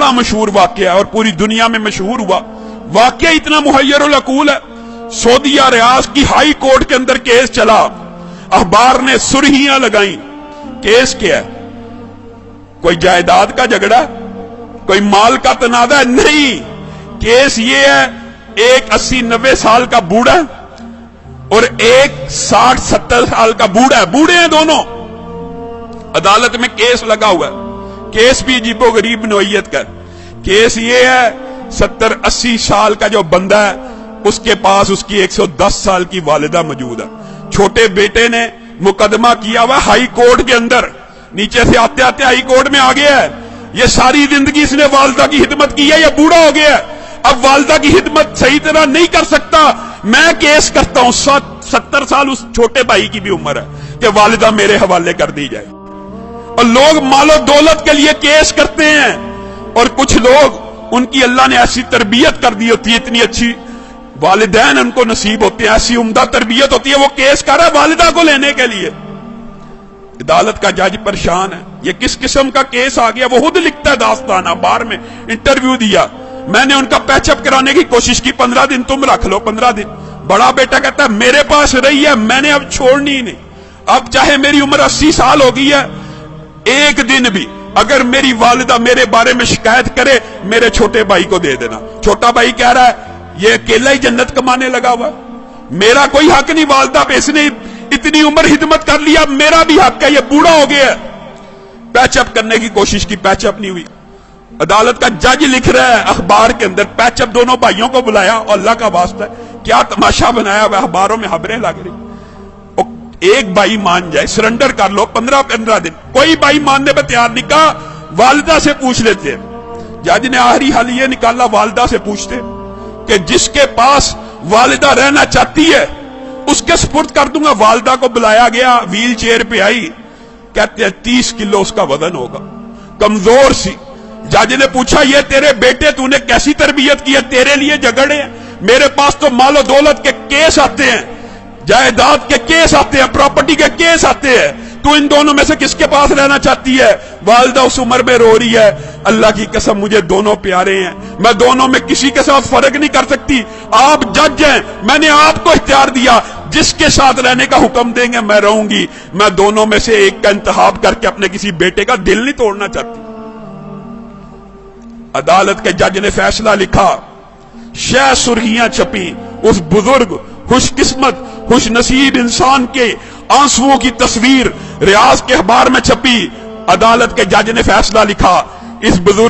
बड़ा मशहूर वाकया है और पूरी दुनिया में मशहूर हुआ। वाकया इतना मुहय्यरुल अकूल है। सऊदीया रियाज की हाई कोर्ट के अंदर केस चला, अखबार ने सुर्खियां लगाई। केस क्या है? कोई जायदाद का झगड़ा, कोई माल का तनाजा? नहीं, केस ये है, एक 80-90 साल का बूढ़ा और एक 60-70 साल का बूढ़ा है, बूढ़े हैं दोनों, अदालत में केस लगा हुआ है। केस भी अजीबो गरीब नौइयत का। केस ये है, 70-80 साल का जो बंदा है उसके पास उसकी 110 साल की वालिदा मौजूद है। छोटे बेटे ने मुकदमा किया हुआ हाई कोर्ट के अंदर, नीचे से आते आते हाई कोर्ट में आ गया है। ये सारी जिंदगी इसने वालिदा की खिदमत की है, ये बूढ़ा हो गया है, अब वालिदा की खिदमत सही तरह नहीं कर सकता, मैं केस करता हूं। 70 साल उस छोटे भाई की भी उम्र है कि वालिदा मेरे हवाले कर दी जाए। और लोग मालो दौलत के लिए केस करते हैं, और कुछ लोग उनकी अल्लाह ने ऐसी तरबियत कर दी होती है, इतनी अच्छी वालिदैन उनको नसीब होते हैं, ऐसी उम्दा तरबियत होती है, वो केस कर रहा है वालिदा को लेने के लिए। अदालत का जज परेशान है, ये किस किस्म का केस आ गया। वो खुद लिखता है दास्तान, अखबार में इंटरव्यू दिया, मैंने उनका पैचअप कराने की कोशिश की, 15 दिन तुम रख लो, 15 दिन। बड़ा बेटा कहता है मेरे पास रही है, मैंने अब छोड़नी ही नहीं, अब चाहे मेरी उम्र 80 साल हो गई है, एक दिन भी अगर मेरी वालिदा मेरे बारे में शिकायत करे, मेरे छोटे भाई को दे देना। छोटा भाई कह रहा है ये अकेला ही जन्नत कमाने लगा हुआ, मेरा कोई हक नहीं वालिदा पे, इसने इतनी उम्र हिदमत कर लिया, मेरा भी हक है, ये बूढ़ा हो गया। पैचअप करने की कोशिश की, पैचअप नहीं हुई। अदालत का जज लिख रहा है अखबार के अंदर, पैचअप दोनों भाइयों को बुलाया, और अल्लाह का वास्ता क्या तमाशा बनाया हुआ, अखबारों में खबरें लग रही। एक भाई मान जाए, सरेंडर कर लो, 15-15 दिन। कोई भाई मानने पर तैयार नहीं, कहा वालिदा से पूछ लेते हैं। जज ने आखिरी हल ये निकाला, वालिदा से पूछते कि जिसके पास वालिदा रहना चाहती है उसके सुपुर्द कर दूंगा। वालिदा को बुलाया गया, व्हील चेयर पे आई, कहते हैं 30 किलो उसका वजन होगा, कमजोर सी। जज ने पूछा ये तेरे बेटे तूने कैसी तरबियत की है, तेरे लिए झगड़े हैं, मेरे पास तो मालो दौलत के केस आते हैं, जायदाद के केस आते हैं, प्रॉपर्टी के केस आते हैं, तू इन दोनों में से किसके पास रहना चाहती है? वालिदा उस उम्र में रो रही है, अल्लाह की कसम मुझे दोनों प्यारे हैं, मैं दोनों में किसी के साथ फर्क नहीं कर सकती, आप जज हैं, मैंने आपको इख्तियार दिया, जिसके साथ रहने का हुक्म देंगे मैं रहूंगी, मैं दोनों में से एक का इंतखाब करके अपने किसी बेटे का दिल नहीं तोड़ना चाहती। अदालत के जज ने फैसला लिखा, शह सुर्खियां छपी, उस बुजुर्ग खुशकिस्मत खुशनसीब इंसान के आंसुओं की तस्वीर रियाज के अखबार में छपी। अदालत के जज ने फैसला लिखा, इस बुजुर्ग